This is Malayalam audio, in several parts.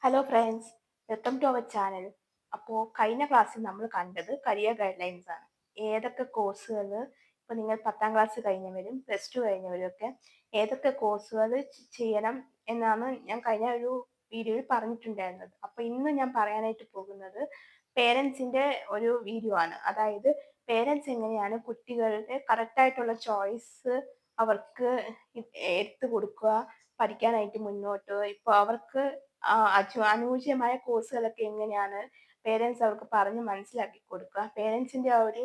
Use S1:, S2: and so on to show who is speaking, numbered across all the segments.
S1: Hello friends, welcome to our channel. അപ്പോൾ കഴിഞ്ഞ ക്ലാസ്സിൽ നമ്മൾ കണ്ടത് കരിയർ ഗൈഡ് ലൈൻസ് ആണ്. ഏതൊക്കെ കോഴ്സുകൾ ഇപ്പോൾ നിങ്ങൾ 10ാം ക്ലാസ് കഴിഞ്ഞവരും +2 കഴിഞ്ഞവരും ഒക്കെ ഏതൊക്കെ കോഴ്സുകൾ ചെയ്യണം എന്നാണ് ഞാൻ കഴിഞ്ഞ ഒരു വീഡിയോയിൽ പറഞ്ഞിട്ടുണ്ടായിരുന്നത്. അപ്പോൾ ഇന്ന് ഞാൻ പറയാനായിട്ട് പോകുന്നത് പേരൻസിൻ്റെ ഒരു വീഡിയോ ആണ്. അതായത് പേരൻസ് എങ്ങനെയാണ് കുട്ടികളുടെ കറക്റ്റായിട്ടുള്ള ചോയ്സ് അവർക്ക് എടുത്തു കൊടുക്കുക, പഠിക്കാനായിട്ട് മുന്നോട്ട്. ഇപ്പോൾ അവർക്ക് അനുയോജ്യമായ കോഴ്സുകളൊക്കെ എങ്ങനെയാണ് പേരൻസ് അവർക്ക് പറഞ്ഞ് മനസ്സിലാക്കി കൊടുക്കുക. പേരൻസിന്റെ ആ ഒരു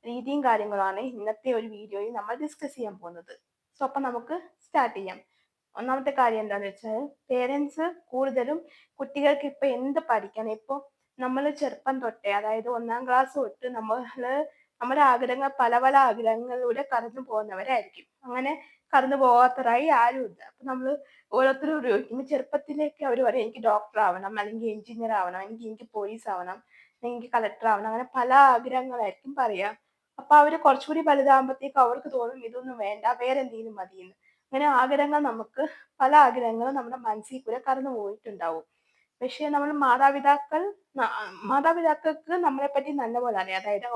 S1: രീതിയും കാര്യങ്ങളുമാണ് ഇന്നത്തെ ഒരു വീഡിയോയിൽ നമ്മൾ ഡിസ്കസ് ചെയ്യാൻ പോകുന്നത്. സോ അപ്പം നമുക്ക് സ്റ്റാർട്ട് ചെയ്യാം. ഒന്നാമത്തെ കാര്യം എന്താണെന്ന് വെച്ചാൽ പേരൻസ് കൂടുതലും കുട്ടികൾക്ക് ഇപ്പൊ എന്ത് പഠിക്കണം. ഇപ്പോൾ നമ്മൾ ചെറുപ്പം തൊട്ടേ, അതായത് 1ാം ക്ലാസ് തൊട്ട് നമ്മുടെ ആഗ്രഹങ്ങൾ പല പല ആഗ്രഹങ്ങളിലൂടെ കടന്നു പോകുന്നവരായിരിക്കും. അങ്ങനെ കടന്നു പോകാത്തവരായി ആരുമില്ല. അപ്പൊ നമ്മൾ ഓരോരുത്തരും ചോദിക്കുമ്പോൾ ചെറുപ്പത്തിലേക്ക് അവർ പറയും എനിക്ക് ഡോക്ടർ ആവണം, അല്ലെങ്കിൽ എഞ്ചിനീയർ ആവണം, എനിക്ക് പോലീസ് ആവണം, എനിക്ക് കളക്ടർ ആവണം, അങ്ങനെ പല ആഗ്രഹങ്ങളായിരിക്കും പറയാ. അപ്പൊ അവര് കുറച്ചുകൂടി വലുതാകുമ്പോഴത്തേക്ക് അവർക്ക് തോന്നും ഇതൊന്നും വേണ്ട, വേറെ എന്തെങ്കിലും മതിയെന്ന്. അങ്ങനെ ആഗ്രഹങ്ങൾ പല ആഗ്രഹങ്ങളും നമ്മുടെ മനസ്സിൽ കൂടെ കടന്നു പോയിട്ടുണ്ടാവും. പക്ഷെ നമ്മൾ മാതാപിതാക്കൾക്ക് നമ്മളെ പറ്റി നല്ലപോലെ അറിയാം. അതായത്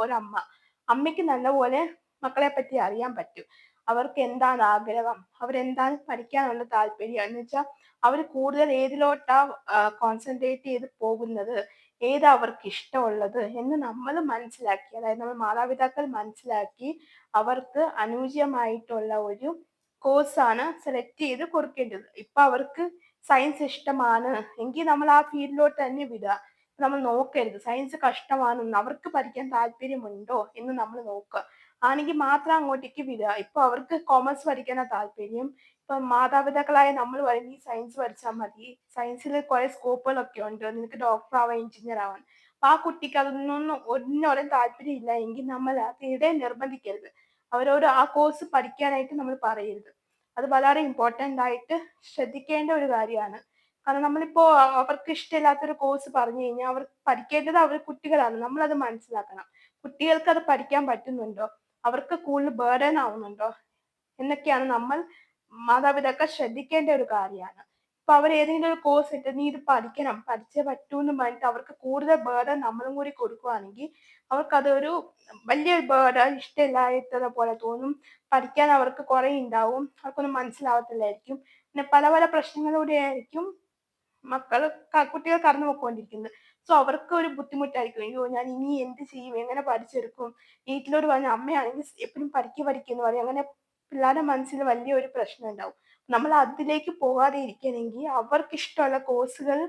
S1: അമ്മയ്ക്ക് നല്ലപോലെ മക്കളെ പറ്റി അറിയാൻ പറ്റും. അവർക്ക് എന്താണ് ആഗ്രഹം, അവരെന്താണ് പഠിക്കാനുള്ള താല്പര്യം എന്ന് വെച്ചാൽ അവർ കൂടുതൽ ഏതിലോട്ടാ കോൺസെൻട്രേറ്റ് ചെയ്ത് പോകുന്നത്, ഏതാ അവർക്ക് ഇഷ്ടമുള്ളത് എന്ന് നമ്മൾ മനസ്സിലാക്കി, അതായത് നമ്മൾ മാതാപിതാക്കൾ മനസ്സിലാക്കി അവർക്ക് അനുയോജ്യമായിട്ടുള്ള ഒരു കോഴ്സാണ് സെലക്ട് ചെയ്ത് കൊടുക്കേണ്ടത്. ഇപ്പൊ അവർക്ക് സയൻസ് ഇഷ്ടമാണ് എങ്കിൽ നമ്മൾ ആ ഫീൽഡിലോട്ട് തന്നെ വിടുക. നമ്മൾ നോക്കരുത് സയൻസ് കഷ്ടമാണെന്ന്, അവർക്ക് പഠിക്കാൻ താല്പര്യമുണ്ടോ എന്ന് നമ്മൾ നോക്കുക. ആണെങ്കിൽ മാത്രം അങ്ങോട്ടേക്ക് വിടുക. ഇപ്പൊ അവർക്ക് കോമേഴ്സ് പഠിക്കാനാ താല്പര്യം, ഇപ്പൊ മാതാപിതാക്കളായ നമ്മൾ പറയും നീ സയൻസ് പഠിച്ചാൽ മതി, സയൻസിൽ കുറെ സ്കോപ്പുകളൊക്കെ ഉണ്ട്, നിനക്ക് ഡോക്ടർ ആവാൻ എഞ്ചിനീയർ ആവാൻ. അപ്പൊ ആ കുട്ടിക്ക് ഒന്നിനോടും താല്പര്യം ഇല്ല എങ്കിൽ നമ്മൾ തീരെ നിർബന്ധിക്കരുത്. അവരോട് ആ കോഴ്സ് പഠിക്കാനായിട്ട് നമ്മൾ പറയരുത്. അത് വളരെ ഇമ്പോർട്ടൻ്റ് ആയിട്ട് ശ്രദ്ധിക്കേണ്ട ഒരു കാര്യമാണ്. കാരണം നമ്മളിപ്പോ അവർക്ക് ഇഷ്ടമില്ലാത്തൊരു കോഴ്സ് പറഞ്ഞു കഴിഞ്ഞാൽ അവർ പഠിക്കേണ്ടത് കുട്ടികളാണ്, നമ്മളത് മനസ്സിലാക്കണം. കുട്ടികൾക്ക് അത് പഠിക്കാൻ പറ്റുന്നുണ്ടോ, അവർക്ക് കൂടുതൽ ബേർഡൻ ആവുന്നുണ്ടോ എന്നൊക്കെയാണ് നമ്മൾ മാതാപിതാക്കൾ ശ്രദ്ധിക്കേണ്ട ഒരു കാര്യമാണ്. ഇപ്പൊ അവർ ഏതെങ്കിലും ഒരു കോഴ്സ് ഇട്ട് നീ ഇത് പഠിക്കണം, പഠിച്ചേ പറ്റൂ എന്ന് പറഞ്ഞിട്ട് അവർക്ക് കൂടുതൽ ബേർഡൻ നമ്മളും കൂടി കൊടുക്കുകയാണെങ്കിൽ അവർക്കതൊരു വലിയൊരു ബേർഡൻ, ഇഷ്ടമില്ലാത്തത് പോലെ തോന്നും. പഠിക്കാൻ അവർക്ക് കുറെ ഉണ്ടാവും, അവർക്കൊന്നും മനസ്സിലാവത്തില്ലായിരിക്കും. പിന്നെ പല പല പ്രശ്നങ്ങളിലൂടെ ആയിരിക്കും കുട്ടികൾ കടന്നു പോയിക്കൊണ്ടിരിക്കുന്നത്. സോ അവർക്ക് ഒരു ബുദ്ധിമുട്ടായിരിക്കും, അയ്യോ ഞാൻ ഇനി എന്ത് ചെയ്യും, എങ്ങനെ പഠിച്ചെടുക്കും. വീട്ടിലോട് പറഞ്ഞ അമ്മയാണെങ്കിൽ എപ്പോഴും പഠിക്കുന്നു പറയും. അങ്ങനെ പിള്ളേരുടെ മനസ്സിൽ വലിയൊരു പ്രശ്നം ഉണ്ടാവും. നമ്മൾ അതിലേക്ക് പോകാതെ ഇരിക്കണമെങ്കിൽ അവർക്ക് ഇഷ്ടമുള്ള കോഴ്സുകൾ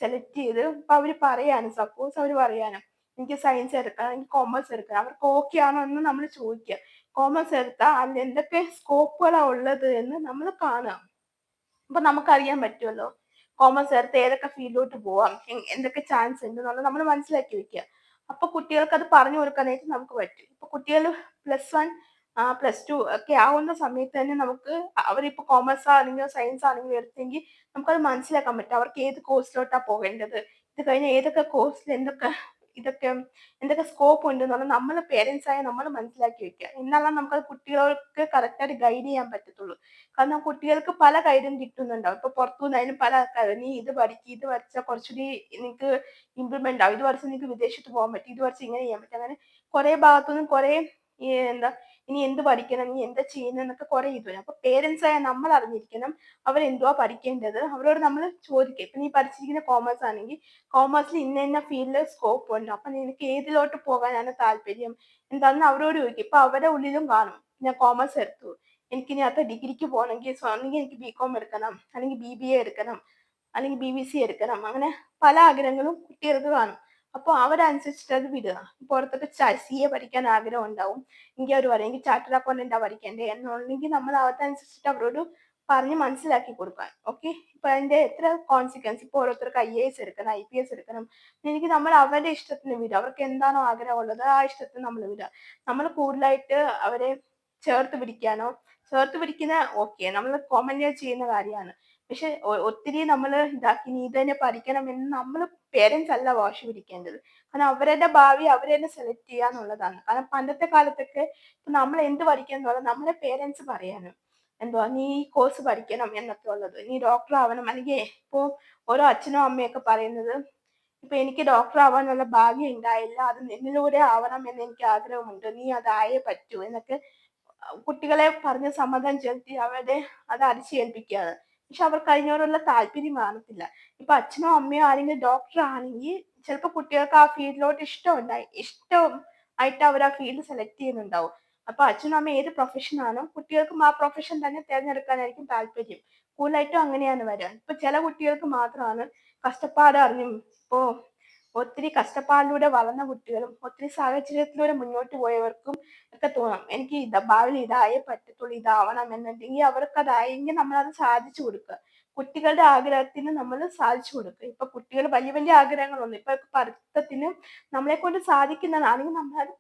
S1: സെലക്ട് ചെയ്ത്, ഇപ്പൊ അവര് പറയാണ്, സപ്പോസ് അവർ പറയാണ് എനിക്ക് സയൻസ് എടുക്കണം, എനിക്ക് കോമേഴ്സ് എടുക്കണം, അവർക്ക് ഓക്കെ ആണോ എന്ന് നമ്മൾ ചോദിക്കുക. കോമേഴ്സ് എടുത്താൽ അതിൽ എന്തൊക്കെ സ്കോപ്പുകളാണ് ഉള്ളത് എന്ന് നമ്മൾ കാണുക. അപ്പൊ നമുക്കറിയാൻ പറ്റുമല്ലോ കോമേഴ്സ് എടുത്ത് ഏതൊക്കെ ഫീൽഡിലോട്ട് പോവാം, എന്തൊക്കെ ചാൻസ് ഉണ്ട് എന്നുള്ളത് നമ്മൾ മനസ്സിലാക്കി വെക്കുക. അപ്പൊ കുട്ടികൾക്ക് അത് പറഞ്ഞു കൊടുക്കാനായിട്ട് നമുക്ക് പറ്റും. ഇപ്പൊ കുട്ടികൾ +1 +2 ഒക്കെ ആവുന്ന സമയത്ത് തന്നെ നമുക്ക് അവരിപ്പോ കോമേഴ്സ് ആണെങ്കിലോ സയൻസ് ആണെങ്കിലോ എടുത്തെങ്കിൽ നമുക്കത് മനസ്സിലാക്കാൻ പറ്റും അവർക്ക് ഏത് കോഴ്സിലോട്ടാ പോകേണ്ടത്, ഇത് കഴിഞ്ഞാൽ ഏതൊക്കെ കോഴ്സിൽ ഇതൊക്കെ എന്തൊക്കെ സ്കോപ്പ് ഉണ്ട് എന്നുള്ളത് നമ്മൾ പേരൻസ് ആയ നമ്മൾ മനസ്സിലാക്കി വെക്കുക. എന്നാലാണ് നമുക്കത് കുട്ടികൾക്ക് കറക്റ്റായിട്ട് ഗൈഡ് ചെയ്യാൻ പറ്റത്തുള്ളൂ. കാരണം കുട്ടികൾക്ക് പല ഗൈഡും കിട്ടുന്നുണ്ടാവും. ഇപ്പൊ പുറത്തുനിന്നായാലും പല ആൾക്കാരും നീ ഇത് പഠിക്ക്, ഇത് പഠിച്ചാൽ കുറച്ചുകൂടി നിനക്ക് ഇമ്പ്രൂവ്മെന്റ് ആവും, ഇത് പഠിച്ചാൽ നിനക്ക് വിദേശത്ത് പോകാൻ പറ്റും, ഇത് പഠിച്ചാൽ ഇങ്ങനെ ചെയ്യാൻ പറ്റും. അങ്ങനെ കുറെ ഭാഗത്തുനിന്നും കുറെ എന്താ ഇനി എന്ത് പഠിക്കണം, നീ എന്താ ചെയ്യുന്നത് എന്നൊക്കെ കുറെ ഇത് വരും. അപ്പൊ പേരൻസ് ആയ നമ്മൾ അറിഞ്ഞിരിക്കണം അവരെന്തുവാ പഠിക്കേണ്ടത്. അവരോട് നമ്മൾ ചോദിക്കുക. ഇപ്പൊ നീ പഠിച്ചിരിക്കുന്ന കോമേഴ്സ് ആണെങ്കിൽ കോമേഴ്സിൽ ഇന്ന ഫീൽഡിൽ സ്കോപ്പ് ഉണ്ട്, അപ്പൊ നിനക്ക് ഏതിലോട്ട് പോകാനാണ് താല്പര്യം എന്താണെന്ന് അവരോട് ചോദിക്കും. ഇപ്പൊ അവരുടെ ഉള്ളിലും കാണും ഞാൻ കോമേഴ്സ് എടുത്തു, എനിക്കിനി അടുത്ത ഡിഗ്രിക്ക് പോകണമെങ്കിൽ ഒന്നെങ്കിൽ എനിക്ക് BCom എടുക്കണം, അല്ലെങ്കിൽ BBA എടുക്കണം, അല്ലെങ്കിൽ BBC എടുക്കണം. അങ്ങനെ പല ആഗ്രഹങ്ങളും കുട്ടികൾക്ക് കാണും. അപ്പോൾ അവരനുസരിച്ചിട്ട് അത് വിടുക. പുറത്തൊക്കെ CA പഠിക്കാൻ ആഗ്രഹം ഉണ്ടാവും എങ്കിൽ അവർ പറയും എനിക്ക് ചാർട്ടേഡ് അക്കൗണ്ടന്റാ പഠിക്കേണ്ടത് എന്നുണ്ടെങ്കിൽ നമ്മൾ അതനുസരിച്ചിട്ട് അവരോട് പറഞ്ഞ് മനസ്സിലാക്കി കൊടുക്കാൻ. ഓക്കെ, ഇപ്പൊ അതിന്റെ എത്ര കോൺസിക്വൻസ്, ഇപ്പൊ ഓരോരുത്തർക്ക് IAS എടുക്കണം, IPS എടുക്കണം, എനിക്ക് നമ്മൾ അവരുടെ ഇഷ്ടത്തിന് വിടുക. അവർക്ക് എന്താണോ ആഗ്രഹമുള്ളത് ആ ഇഷ്ടത്തിന് നമ്മൾ വിടുക. നമ്മൾ കൂടുതലായിട്ട് അവരെ ചേർത്ത് പിടിക്കുന്ന ഓക്കെ നമ്മൾ കോമൺലി ചെയ്യുന്ന കാര്യമാണ്. പക്ഷെ ഒത്തിരി നമ്മൾ ഇതാക്കി നീ ഇത് തന്നെ പഠിക്കണം എന്ന് നമ്മൾ പേരൻസ് അല്ല വാശി പിടിക്കേണ്ടത്. കാരണം അവരുടെ ഭാവി അവർ തന്നെ സെലക്ട് ചെയ്യുക എന്നുള്ളതാണ്. കാരണം പണ്ടത്തെ കാലത്തൊക്കെ ഇപ്പൊ നമ്മൾ എന്ത് പഠിക്കണം എന്നുള്ളത് നമ്മളെ പേരൻസ് പറയാണ്. എന്തുവാ നീ ഈ കോഴ്സ് പഠിക്കണം എന്നൊക്കെ ഉള്ളത്, നീ ഡോക്ടർ ആവണം. അല്ലെങ്കിൽ ഇപ്പോ ഓരോ അച്ഛനും അമ്മയൊക്കെ പറയുന്നത്, ഇപ്പൊ എനിക്ക് ഡോക്ടർ ആവാനുള്ള ഭാഗ്യം ഉണ്ടായില്ല, അത് നിന്നിലൂടെ ആവണം എന്ന് എനിക്ക് ആഗ്രഹമുണ്ട്, നീ അതായേ പറ്റൂ എന്നൊക്കെ കുട്ടികളെ പറഞ്ഞ് സമ്മതം ചെലുത്തി അവരുടെ അത് അടിച്ചേൽപ്പിക്കുകയാണ്. പക്ഷെ അവർക്ക് അതിനോടുള്ള താല്പര്യം കാണത്തില്ല. ഇപ്പൊ അച്ഛനോ അമ്മയോ ആരെങ്കിലും ഡോക്ടർ ആണെങ്കിൽ ചിലപ്പോൾ കുട്ടികൾക്ക് ആ ഫീൽഡിലോട്ട് ഇഷ്ടം ആയിട്ട് അവർ ആ ഫീൽഡ് സെലക്ട് ചെയ്യുന്നുണ്ടാവും. അപ്പൊ അച്ഛനും അമ്മയും ഏത് പ്രൊഫഷൻ ആണോ കുട്ടികൾക്കും ആ പ്രൊഫഷൻ തന്നെ തിരഞ്ഞെടുക്കാനായിരിക്കും താല്പര്യം. കൂടുതലായിട്ടും അങ്ങനെയാണ് വരിക. ഇപ്പൊ ചില കുട്ടികൾക്ക് മാത്രമാണ് കഷ്ടപ്പാട് അറിഞ്ഞും ഇപ്പോ ഒത്തിരി കഷ്ടപ്പാടിലൂടെ വളർന്ന കുട്ടികളും ഒത്തിരി സാഹചര്യത്തിലൂടെ മുന്നോട്ട് പോയവർക്കും ഒക്കെ തോന്നാം, എനിക്ക് ഭാവിയിൽ ഇതായേ പറ്റത്തുള്ളൂ, ഇതാവണം എന്നുണ്ടെങ്കിൽ അവർക്ക് അതായെങ്കിൽ നമ്മളത് സാധിച്ചു കൊടുക്കുക. കുട്ടികളുടെ ആഗ്രഹത്തിന് നമ്മൾ സാധിച്ചു കൊടുക്കുക. ഇപ്പൊ കുട്ടികൾ വലിയ വലിയ ആഗ്രഹങ്ങളൊന്നും ഇപ്പൊ പഠിത്തത്തിന് നമ്മളെ കൊണ്ട് സാധിക്കുന്നതാണെങ്കിൽ നമ്മളത്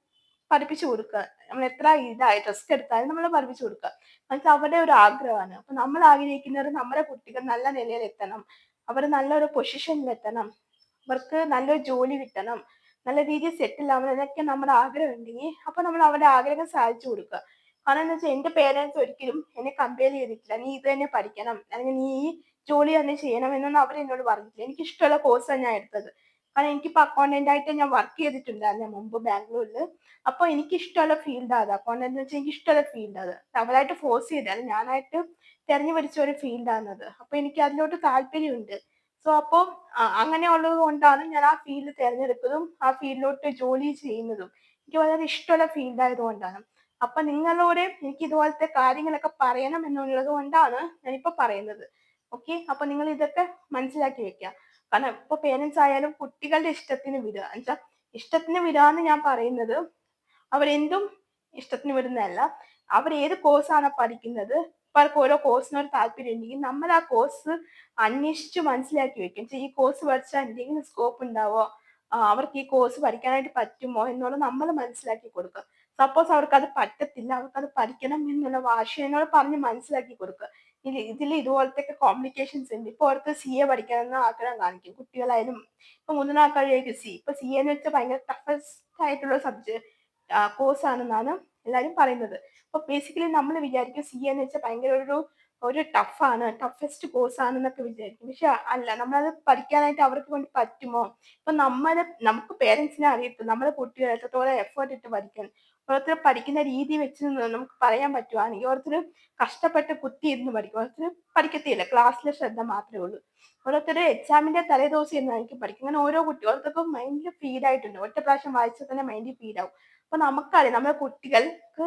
S1: പഠിപ്പിച്ചു കൊടുക്കുക. നമ്മൾ എത്ര ഇതായി റിസ്ക് എടുത്താലും നമ്മൾ പഠിപ്പിച്ചു കൊടുക്കുക. അത് അവരുടെ ഒരു ആഗ്രഹമാണ്. അപ്പൊ നമ്മൾ ആഗ്രഹിക്കുന്നത് നമ്മുടെ കുട്ടികൾ നല്ല നിലയിൽ എത്തണം, അവർ നല്ലൊരു പൊസിഷനിൽ എത്തണം, അവർക്ക് നല്ലൊരു ജോലി കിട്ടണം, നല്ല രീതിയിൽ സെറ്റിൽ ആവണം എന്നൊക്കെ നമ്മുടെ ആഗ്രഹം ഉണ്ടെങ്കിൽ അപ്പൊ നമ്മൾ അവരുടെ ആഗ്രഹം സാധിച്ചു കൊടുക്കുക. കാരണം എന്താ വെച്ചാൽ എന്റെ പേരൻസ് ഒരിക്കലും എന്നെ കമ്പയർ ചെയ്തിട്ടില്ല, നീ ഇത് തന്നെ പഠിക്കണം അല്ലെങ്കിൽ നീ ഈ ജോലി തന്നെ ചെയ്യണം എന്നൊന്നും അവർ എന്നോട് പറഞ്ഞിട്ടില്ല. എനിക്ക് ഇഷ്ടമുള്ള കോഴ്സാണ് ഞാൻ എടുത്തത്. കാരണം എനിക്കിപ്പോ അക്കൗണ്ടന്റ് ആയിട്ട് ഞാൻ വർക്ക് ചെയ്തിട്ടുണ്ടായിരുന്നു മുമ്പ് ബാംഗ്ലൂരിൽ. അപ്പൊ എനിക്ക് ഇഷ്ടമുള്ള ഫീൽഡ് അത്, അക്കൗണ്ടന്റ് എന്ന് വെച്ചാൽ എനിക്ക് ഇഷ്ടമുള്ള ഫീൽഡ് അത്. അവരായിട്ട് ഫോഴ്സ് ചെയ്തല്ല, ഞാനായിട്ട് തെരഞ്ഞു പിടിച്ച ഒരു ഫീൽഡാണത്. അപ്പൊ എനിക്ക് അതിലോട്ട് താല്പര്യമുണ്ട്. സോ അപ്പൊ അങ്ങനെയുള്ളത് കൊണ്ടാണ് ഞാൻ ആ ഫീൽഡ് തിരഞ്ഞെടുത്തതും ആ ഫീൽഡിലോട്ട് ജോലി ചെയ്യുന്നതും. എനിക്ക് വളരെ ഇഷ്ടമുള്ള ഫീൽഡ് ആയതുകൊണ്ടാണ്. അപ്പൊ നിങ്ങളോട് എനിക്ക് ഇതുപോലത്തെ കാര്യങ്ങളൊക്കെ പറയണം എന്നുള്ളത് കൊണ്ടാണ് ഞാനിപ്പോ പറയുന്നത്. ഓക്കെ, അപ്പൊ നിങ്ങൾ ഇതൊക്കെ മനസ്സിലാക്കി വെക്കുക. കാരണം ഇപ്പൊ പേരൻസ് ആയാലും കുട്ടികളുടെ ഇഷ്ടത്തിന് വിടുക എന്നുവെച്ചാൽ, ഇഷ്ടത്തിന് വിടാന്ന് ഞാൻ പറയുന്നത് അവരെന്തും ഇഷ്ടത്തിന് വിടുന്നതല്ല. അവർ ഏത് കോഴ്സാണ് പഠിക്കുന്നത്, ഇപ്പൊ അവർക്ക് ഓരോ കോഴ്സിനോട് താല്പര്യം ഉണ്ടെങ്കിൽ നമ്മൾ ആ കോഴ്സ് അന്വേഷിച്ച് മനസ്സിലാക്കി വെക്കും. ഈ കോഴ്സ് പഠിച്ചാൽ എന്തെങ്കിലും സ്കോപ്പ് ഉണ്ടാവോ, അവർക്ക് ഈ കോഴ്സ് പഠിക്കാനായിട്ട് പറ്റുമോ എന്നുള്ളത് നമ്മൾ മനസ്സിലാക്കി കൊടുക്കുക. സപ്പോസ് അവർക്ക് അത് പറ്റത്തില്ല, അവർക്ക് അത് പഠിക്കണം എന്നുള്ള വാശി എന്നോട് പറഞ്ഞ് മനസ്സിലാക്കി കൊടുക്കുക. ഇതിൽ ഇതുപോലത്തെ കോംപ്ലിക്കേഷൻസ് ഉണ്ട്. ഇപ്പൊ അവർക്ക് CA പഠിക്കണമെന്ന് ആഗ്രഹം കാണിക്കും കുട്ടികളായാലും. ഇപ്പൊ മുതിർന്ന ആൾക്കാരിലേക്ക് ഇപ്പൊ CA എന്ന് വെച്ചാൽ ഭയങ്കര ടഫസ്റ്റ് ആയിട്ടുള്ള സബ്ജക്ട് കോഴ്സ് ആണെന്നാണ് എല്ലാരും പറയുന്നത്. അപ്പൊ ബേസിക്കലി നമ്മൾ വിചാരിക്കും CA എന്ന് വെച്ചാൽ ഭയങ്കര ഒരു ടഫാണ്, ടഫസ്റ്റ് കോഴ്സ് ആണെന്നൊക്കെ വിചാരിക്കും. പക്ഷെ അല്ല, നമ്മളത് പഠിക്കാനായിട്ട് അവർക്ക് കൊണ്ട് പറ്റുമോ? ഇപ്പൊ നമുക്ക് പേരൻസിനെ അറിയത്തുള്ളൂ നമ്മുടെ കുട്ടികൾ എത്രത്തോളം എഫേർട്ട് ഇട്ട് പഠിക്കണം. ഓരോരുത്തർ പഠിക്കുന്ന രീതി വെച്ച് നമുക്ക് പറയാൻ പറ്റുവാണെങ്കിൽ ഓരോരുത്തർ കഷ്ടപ്പെട്ട് കുത്തിയിരുന്ന് പഠിക്കും, ഓരോരുത്തർ പഠിക്കത്തില്ല, ക്ലാസ്സിലെ ശ്രദ്ധ മാത്രമേ ഉള്ളൂ. ഓരോരുത്തർ എക്സാമിന്റെ തലേദിവസം ഇരുന്നായിരിക്കും പഠിക്കും. അങ്ങനെ ഓരോ ഓരോരുത്തർക്കും മൈൻഡിൽ ഫീഡ് ആയിട്ടുണ്ട്, ഒറ്റ പ്രാവശ്യം വായിച്ചാൽ തന്നെ മൈൻഡിൽ ഫീഡ് ആവും. അപ്പൊ നമുക്കറിയാം നമ്മുടെ കുട്ടികൾക്ക്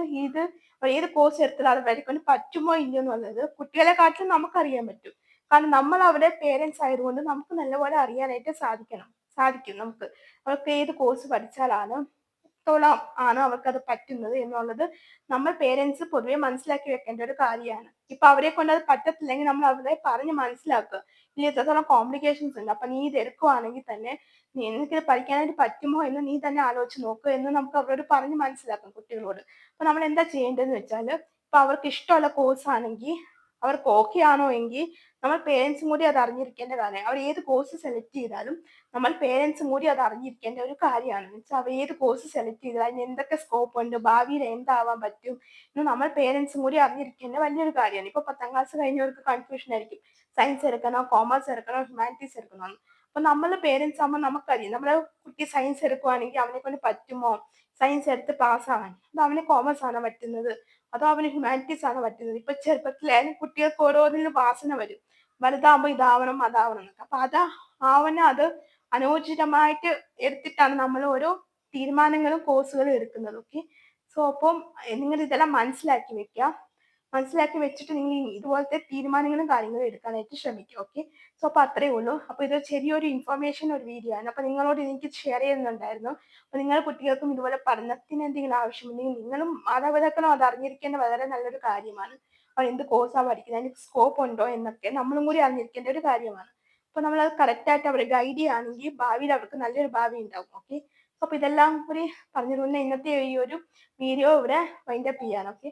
S1: ഏത് കോഴ്സ് എടുത്താൽ അത് വരയ്ക്കൊണ്ട് പറ്റുമോ ഇല്ലയോ എന്നുള്ളത് കുട്ടികളെക്കാട്ടിലും നമുക്കറിയാൻ പറ്റും. കാരണം നമ്മൾ അവരുടെ പേരൻസ് ആയതുകൊണ്ട് നമുക്ക് നല്ലപോലെ അറിയാനായിട്ട് സാധിക്കും നമുക്ക്. അവർക്ക് ഏത് കോഴ്സ് പഠിച്ചാലാണ് ത്തോളം ആണ് അവർക്കത് പറ്റുന്നത് എന്നുള്ളത് നമ്മൾ പേരൻസ് പൊതുവെ മനസ്സിലാക്കി വെക്കേണ്ട ഒരു കാര്യമാണ്. ഇപ്പൊ അവരെ കൊണ്ട് അത് പറ്റത്തില്ലെങ്കിൽ നമ്മൾ അവരെ പറഞ്ഞ് മനസ്സിലാക്കുക, ഇല്ല ഇത്രത്തോളം കോംപ്ലിക്കേഷൻസ് ഉണ്ട്, അപ്പൊ നീ ഇത് എടുക്കുവാണെങ്കിൽ തന്നെ നിനക്കിത് പഠിക്കാനായിട്ട് പറ്റുമോ എന്ന് നീ തന്നെ ആലോചിച്ച് നോക്കുക എന്ന് നമുക്ക് അവരോട് പറഞ്ഞ് മനസ്സിലാക്കാം കുട്ടികളോട്. അപ്പൊ നമ്മൾ എന്താ ചെയ്യേണ്ടതെന്ന് വെച്ചാൽ, ഇപ്പൊ അവർക്ക് ഇഷ്ടമുള്ള കോഴ്സ് ആണെങ്കിൽ അവർക്ക് ഓക്കെ ആണോ എങ്കിൽ നമ്മൾ പേരൻസും കൂടി അത് അറിഞ്ഞിരിക്കേണ്ട കാര്യമാണ്. അവർ ഏത് കോഴ്സ് സെലക്ട് ചെയ്താലും നമ്മൾ പേരൻസും കൂടി അത് അറിഞ്ഞിരിക്കേണ്ട ഒരു കാര്യമാണ്. എന്ന് വെച്ചാൽ അവർ ഏത് കോഴ്സ് സെലക്ട് ചെയ്താൽ അതിന് എന്തൊക്കെ സ്കോപ്പ് ഉണ്ട്, ഭാവിയിൽ എന്താവാൻ പറ്റും എന്ന് നമ്മൾ പേരൻസും കൂടി അറിഞ്ഞിരിക്കേണ്ട വലിയൊരു കാര്യമാണ്. ഇപ്പൊ 10ാം ക്ലാസ് കഴിഞ്ഞവർക്ക് കൺഫ്യൂഷൻ ആയിരിക്കും, സയൻസ് എടുക്കണോ കോമേഴ്സ് എടുക്കണോ ഹ്യൂമാനിറ്റീസ് എടുക്കണോ എന്ന്. അപ്പൊ നമ്മൾ പേരൻസ് ആകുമ്പോൾ നമുക്കറിയാം, നമ്മുടെ കുട്ടി സയൻസ് എടുക്കുവാണെങ്കിൽ അവനെ കൊണ്ട് പറ്റുമോ സയൻസ് എടുത്ത് പാസ്സാവാൻ, അത് അവന് കോമേഴ്സ് ആണോ പറ്റുന്നത് അതോ അവന് ഹ്യൂമാനിറ്റീസ് ആണോ പറ്റുന്നത്. ഇപ്പൊ ചെറുപ്പത്തിലായാലും കുട്ടികൾക്ക് ഓരോന്നിനും വാസന വരും, വലുതാകുമ്പോൾ ഇതാവണം അതാവണം എന്നൊക്കെ. അപ്പൊ അത് അനുചിതമായിട്ട് എടുത്തിട്ടാണ് നമ്മൾ ഓരോ തീരുമാനങ്ങളും കോഴ്സുകളും എടുക്കുന്നത്. ഓക്കെ, സോ അപ്പം നിങ്ങൾ ഇതെല്ലാം മനസ്സിലാക്കി വെക്കുക. മനസ്സിലാക്കി വെച്ചിട്ട് നിങ്ങൾ ഇതുപോലത്തെ തീരുമാനങ്ങളും കാര്യങ്ങളും എടുക്കാനായിട്ട് ശ്രമിക്കുക. ഓക്കെ, സോ അപ്പൊ അത്രയേ ഉള്ളൂ. അപ്പൊ ഇത് ചെറിയൊരു ഇൻഫർമേഷൻ ഒരു വീഡിയോ ആണ്. അപ്പൊ നിങ്ങളോട് എനിക്ക് ഷെയർ ചെയ്യുന്നുണ്ടായിരുന്നു. അപ്പൊ നിങ്ങളുടെ കുട്ടികൾക്കും ഇതുപോലെ പഠനത്തിന് എന്തെങ്കിലും ആവശ്യമുണ്ടെങ്കിൽ നിങ്ങളും മാതാപിതാക്കളും അത് അറിഞ്ഞിരിക്കേണ്ട വളരെ നല്ലൊരു കാര്യമാണ്. അവർ എന്ത് കോഴ്സാണ് പഠിക്കുന്നത്, അതിന് സ്കോപ്പ് ഉണ്ടോ എന്നൊക്കെ നമ്മളും കൂടി അറിഞ്ഞിരിക്കേണ്ട ഒരു കാര്യമാണ്. അപ്പൊ നമ്മളത് കറക്റ്റ് ആയിട്ട് അവരെ ഗൈഡ് ചെയ്യുകയാണെങ്കിൽ ഭാവിയിൽ അവർക്ക് നല്ലൊരു ഭാവി ഉണ്ടാവും. ഓക്കെ, അപ്പൊ ഇതെല്ലാം കൂടി പറഞ്ഞതുകൊണ്ട് ഇന്നത്തെ ഈ ഒരു വീഡിയോ ഇവിടെ വൈൻഡപ്പ് ചെയ്യാണ്. ഓക്കെ,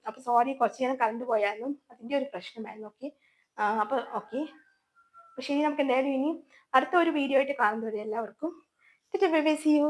S1: അപ്പൊ സോറി, കുറച്ച് നേരം കറണ്ട് പോയായിരുന്നു, അതിന്റെ ഒരു പ്രശ്നമായിരുന്നു. ഓക്കെ, അപ്പൊ ഓക്കെ, അപ്പൊ ശരി, നമുക്ക് എന്തായാലും ഇനി അടുത്ത ഒരു വീഡിയോ ആയിട്ട് കാണുന്നവരെ എല്ലാവർക്കും സി യു.